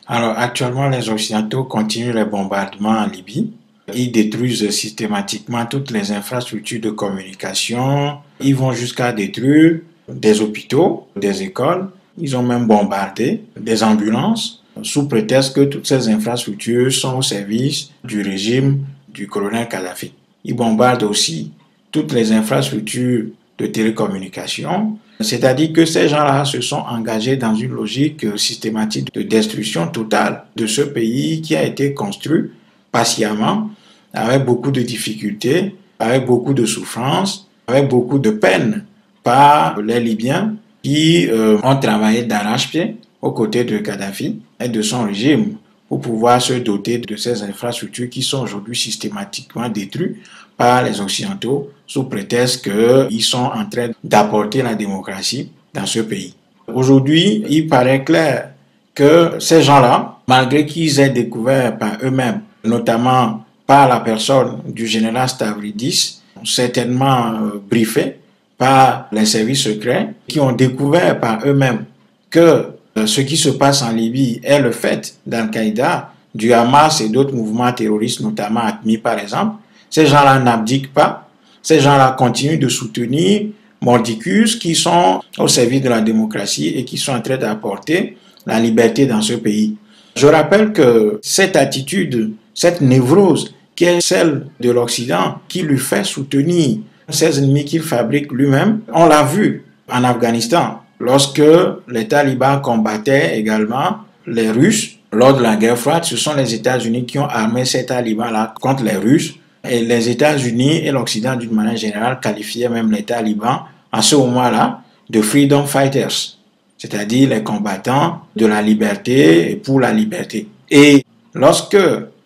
Alors actuellement, les Occidentaux continuent les bombardements en Libye. Ils détruisent systématiquement toutes les infrastructures de communication. Ils vont jusqu'à détruire des hôpitaux, des écoles. Ils ont même bombardé des ambulances sous prétexte que toutes ces infrastructures sont au service du régime du colonel Kadhafi. Ils bombardent aussi toutes les infrastructures de télécommunication. C'est-à-dire que ces gens-là se sont engagés dans une logique systématique de destruction totale de ce pays qui a été construit patiemment, avec beaucoup de difficultés, avec beaucoup de souffrances, avec beaucoup de peine par les Libyens qui ont travaillé d'arrache-pied aux côtés de Kadhafi et de son régime pour pouvoir se doter de ces infrastructures qui sont aujourd'hui systématiquement détruites par les Occidentaux sous prétexte qu'ils sont en train d'apporter la démocratie dans ce pays. Aujourd'hui, il paraît clair que ces gens-là, malgré qu'ils aient découvert par eux-mêmes, notamment par la personne du général Stavridis, certainement briefés par les services secrets, qui ont découvert par eux-mêmes que ce qui se passe en Libye est le fait d'Al-Qaïda, du Hamas et d'autres mouvements terroristes, notamment ATMI par exemple. Ces gens-là n'abdiquent pas, ces gens-là continuent de soutenir Mordicus qui sont au service de la démocratie et qui sont en train d'apporter la liberté dans ce pays. Je rappelle que cette attitude, cette névrose qui est celle de l'Occident, qui lui fait soutenir ses ennemis qu'il fabrique lui-même, on l'a vu en Afghanistan, lorsque les talibans combattaient également les Russes lors de la guerre froide. Ce sont les États-Unis qui ont armé ces talibans-là contre les Russes. Et les États-Unis et l'Occident, d'une manière générale, qualifiaient même les talibans, à ce moment-là, de freedom fighters, c'est-à-dire les combattants de la liberté et pour la liberté. Et lorsque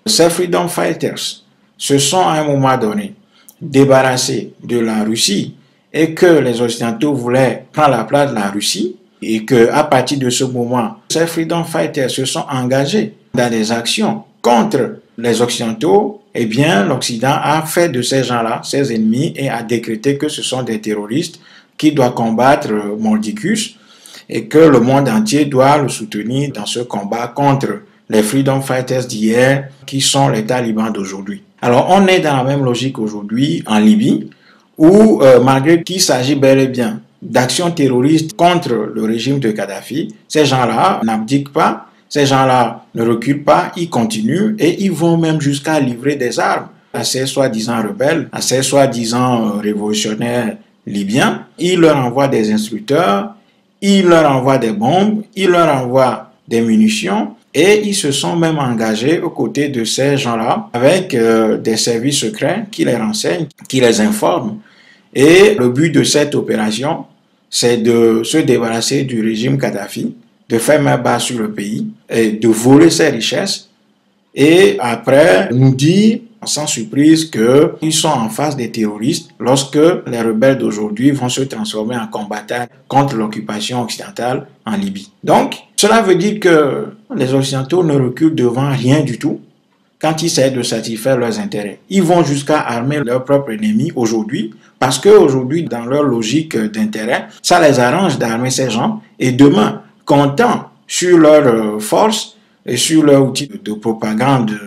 ces freedom fighters se sont à un moment donné débarrassés de la Russie et que les Occidentaux voulaient prendre la place de la Russie, et qu'à partir de ce moment, ces freedom fighters se sont engagés dans des actions contre les Occidentaux, eh bien, l'Occident a fait de ces gens-là ses ennemis et a décrété que ce sont des terroristes qui doivent combattre Mordicus et que le monde entier doit le soutenir dans ce combat contre les freedom fighters d'hier qui sont les talibans d'aujourd'hui. Alors, on est dans la même logique aujourd'hui en Libye où, malgré qu'il s'agit bel et bien d'actions terroristes contre le régime de Kadhafi, ces gens-là n'abdiquent pas. Ces gens-là ne reculent pas, ils continuent et ils vont même jusqu'à livrer des armes à ces soi-disant rebelles, à ces soi-disant révolutionnaires libyens. Ils leur envoient des instructeurs, ils leur envoient des bombes, ils leur envoient des munitions et ils se sont même engagés aux côtés de ces gens-là avec des services secrets qui les renseignent, qui les informent. Et le but de cette opération, c'est de se débarrasser du régime Kadhafi, de faire main basse sur le pays et de voler ses richesses et après nous dire sans surprise qu'ils sont en face des terroristes lorsque les rebelles d'aujourd'hui vont se transformer en combattants contre l'occupation occidentale en Libye. Donc, cela veut dire que les Occidentaux ne reculent devant rien du tout quand ils essaient de satisfaire leurs intérêts. Ils vont jusqu'à armer leurs propres ennemis aujourd'hui parce qu'aujourd'hui, dans leur logique d'intérêt, ça les arrange d'armer ces gens et demain, comptant sur leur force et sur leur outil de propagande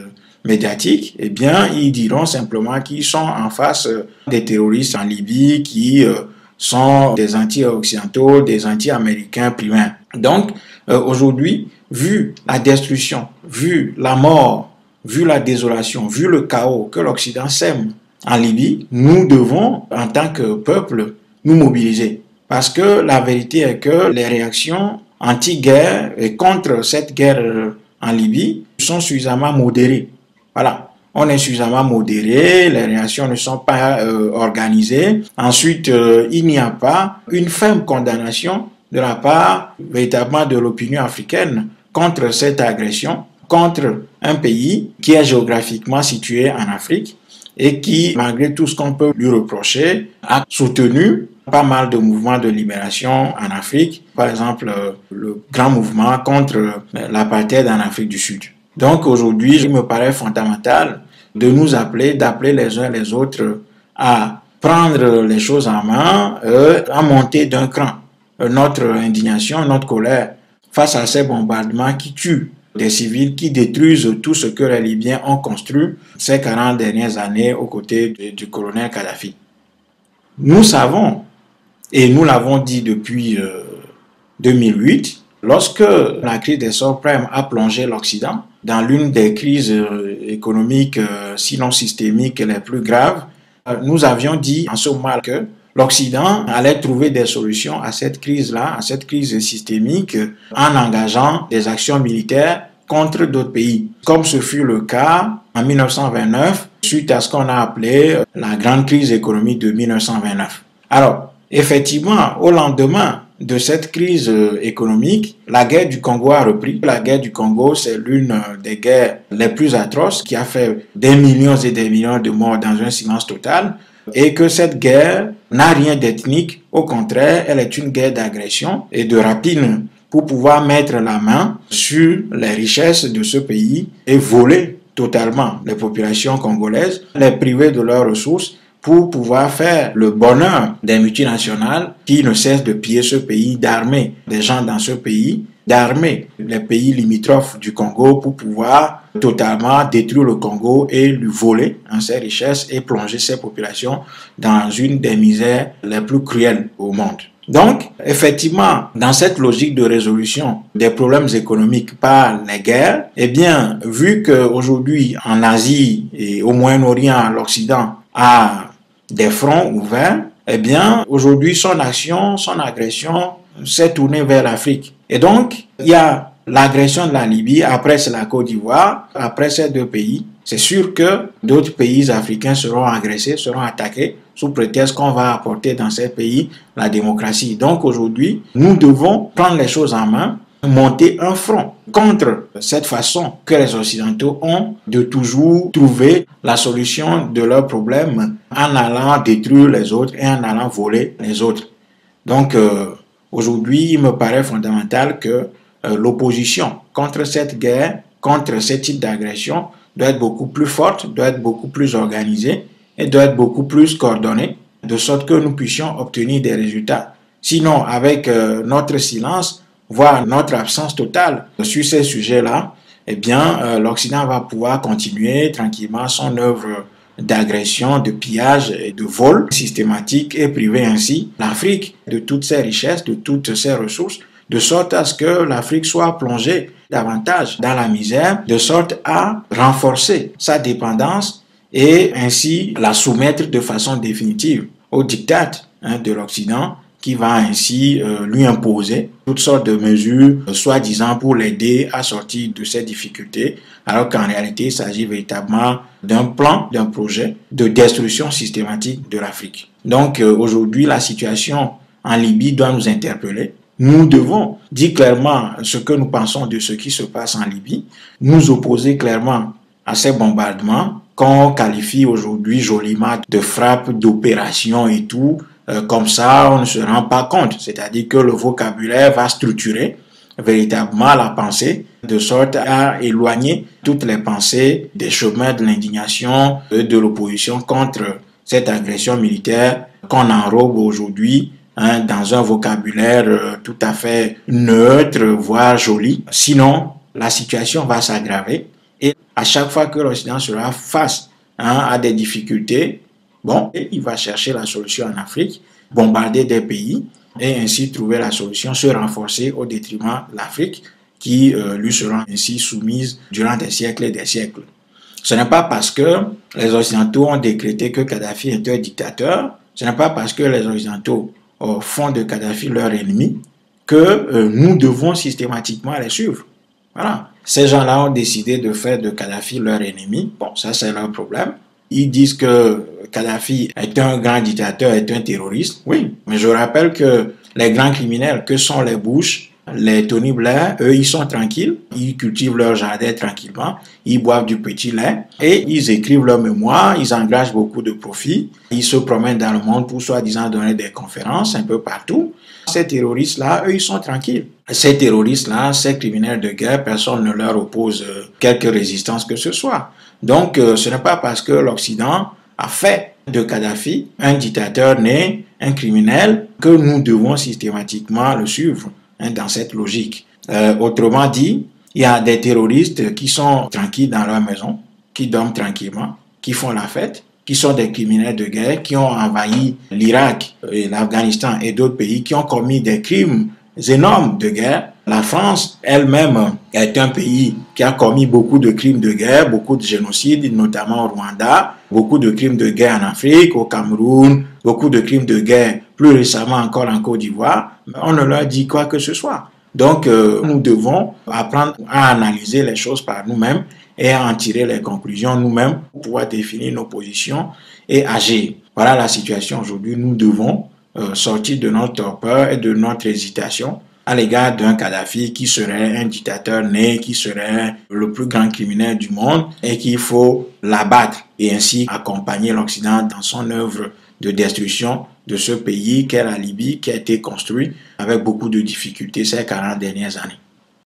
médiatique, eh bien, ils diront simplement qu'ils sont en face des terroristes en Libye qui sont des anti-occidentaux, des anti-américains primaires. Donc, aujourd'hui, vu la destruction, vu la mort, vu la désolation, vu le chaos que l'Occident sème en Libye, nous devons, en tant que peuple, nous mobiliser. Parce que la vérité est que les réactions anti-guerre et contre cette guerre en Libye sont suffisamment modérées. Voilà, on est suffisamment modéré, les réactions ne sont pas organisées. Ensuite, il n'y a pas une ferme condamnation de la part véritablement de l'opinion africaine contre cette agression, contre un pays qui est géographiquement situé en Afrique et qui, malgré tout ce qu'on peut lui reprocher, a soutenu pas mal de mouvements de libération en Afrique, par exemple le grand mouvement contre l'apartheid en Afrique du Sud. Donc aujourd'hui, il me paraît fondamental de nous appeler, d'appeler les uns les autres à prendre les choses en main, à monter d'un cran notre indignation, notre colère face à ces bombardements qui tuent des civils qui détruisent tout ce que les Libyens ont construit ces 40 dernières années aux côtés du colonel Kadhafi. Nous savons, et nous l'avons dit depuis 2008, lorsque la crise des subprimes a plongé l'Occident dans l'une des crises économiques, sinon systémiques, les plus graves, nous avions dit en ce moment que l'Occident allait trouver des solutions à cette crise-là, à cette crise systémique, en engageant des actions militaires contre d'autres pays, comme ce fut le cas en 1929, suite à ce qu'on a appelé la grande crise économique de 1929. Alors, effectivement, au lendemain de cette crise économique, la guerre du Congo a repris. La guerre du Congo, c'est l'une des guerres les plus atroces qui a fait des millions et des millions de morts dans un silence total, et que cette guerre n'a rien d'ethnique, au contraire, elle est une guerre d'agression et de rapine pour pouvoir mettre la main sur les richesses de ce pays et voler totalement les populations congolaises, les priver de leurs ressources pour pouvoir faire le bonheur des multinationales qui ne cessent de piller ce pays, d'armer des gens dans ce pays, d'armer les pays limitrophes du Congo pour pouvoir totalement détruire le Congo et lui voler ses richesses et plonger ses populations dans une des misères les plus cruelles au monde. Donc, effectivement, dans cette logique de résolution des problèmes économiques par les guerres, eh bien, vu qu'aujourd'hui, en Asie et au Moyen-Orient, l'Occident a des fronts ouverts, eh bien, aujourd'hui, son action, son agression s'est tournée vers l'Afrique. Et donc, il y a l'agression de la Libye, après c'est la Côte d'Ivoire, après ces deux pays. C'est sûr que d'autres pays africains seront agressés, seront attaqués, sous prétexte qu'on va apporter dans ces pays la démocratie. Donc aujourd'hui, nous devons prendre les choses en main, monter un front contre cette façon que les Occidentaux ont de toujours trouver la solution de leurs problèmes en allant détruire les autres et en allant voler les autres. Donc aujourd'hui, il me paraît fondamental que l'opposition contre cette guerre, contre ce type d'agression, doit être beaucoup plus forte, doit être beaucoup plus organisée et doit être beaucoup plus coordonnée, de sorte que nous puissions obtenir des résultats. Sinon, avec notre silence, voire notre absence totale sur ces sujets-là, eh bien, l'Occident va pouvoir continuer tranquillement son œuvre d'agression, de pillage et de vol systématique et priver ainsi l'Afrique de toutes ses richesses, de toutes ses ressources, de sorte à ce que l'Afrique soit plongée davantage dans la misère, de sorte à renforcer sa dépendance et ainsi la soumettre de façon définitive au diktat de l'Occident, qui va ainsi lui imposer toutes sortes de mesures, soi-disant pour l'aider à sortir de ces difficultés, alors qu'en réalité, il s'agit véritablement d'un plan, d'un projet de destruction systématique de l'Afrique. Donc aujourd'hui, la situation en Libye doit nous interpeller. Nous devons dire clairement ce que nous pensons de ce qui se passe en Libye, nous opposer clairement à ces bombardements qu'on qualifie aujourd'hui joliment de frappes, d'opérations et tout. Comme ça, on ne se rend pas compte. C'est-à-dire que le vocabulaire va structurer véritablement la pensée de sorte à éloigner toutes les pensées des chemins de l'indignation et de l'opposition contre cette agression militaire qu'on enrobe aujourd'hui dans un vocabulaire tout à fait neutre, voire joli. Sinon, la situation va s'aggraver et à chaque fois que l'Occident sera face à des difficultés, et il va chercher la solution en Afrique, bombarder des pays et ainsi trouver la solution, se renforcer au détriment de l'Afrique qui lui sera ainsi soumise durant des siècles et des siècles. Ce n'est pas parce que les Occidentaux ont décrété que Kadhafi est un dictateur, ce n'est pas parce que les Occidentaux font de Kadhafi leur ennemi que nous devons systématiquement les suivre. Voilà. Ces gens-là ont décidé de faire de Kadhafi leur ennemi. Bon, ça c'est leur problème. Ils disent que Kadhafi est un grand dictateur, est un terroriste. Oui, mais je rappelle que les grands criminels que sont les Bush, les Tony Blair, eux, ils sont tranquilles. Ils cultivent leur jardin tranquillement. Ils boivent du petit lait et ils écrivent leurs mémoires. Ils engagent beaucoup de profits. Ils se promènent dans le monde pour soi-disant donner des conférences un peu partout. Ces terroristes-là, eux, ils sont tranquilles. Ces terroristes-là, ces criminels de guerre, personne ne leur oppose quelque résistance que ce soit. Donc, ce n'est pas parce que l'Occident a fait de Kadhafi un dictateur né, un criminel, que nous devons systématiquement le suivre dans cette logique. Autrement dit, Il y a des terroristes qui sont tranquilles dans leur maison, qui dorment tranquillement, qui font la fête, qui sont des criminels de guerre, qui ont envahi l'Irak, l'Afghanistan et d'autres pays, qui ont commis des crimes énormes de guerre. La France elle-même est un pays qui a commis beaucoup de crimes de guerre, beaucoup de génocides, notamment au Rwanda, beaucoup de crimes de guerre en Afrique, au Cameroun, beaucoup de crimes de guerre plus récemment encore en Côte d'Ivoire. On ne leur dit quoi que ce soit. Donc, nous devons apprendre à analyser les choses par nous-mêmes et à en tirer les conclusions nous-mêmes pour pouvoir définir nos positions et agir. Voilà la situation aujourd'hui. Nous devons sortir de notre peur et de notre hésitation à l'égard d'un Kadhafi qui serait un dictateur né, qui serait le plus grand criminel du monde et qu'il faut l'abattre et ainsi accompagner l'Occident dans son œuvre de destruction de ce pays qu'est la Libye, qui a été construit avec beaucoup de difficultés ces 40 dernières années.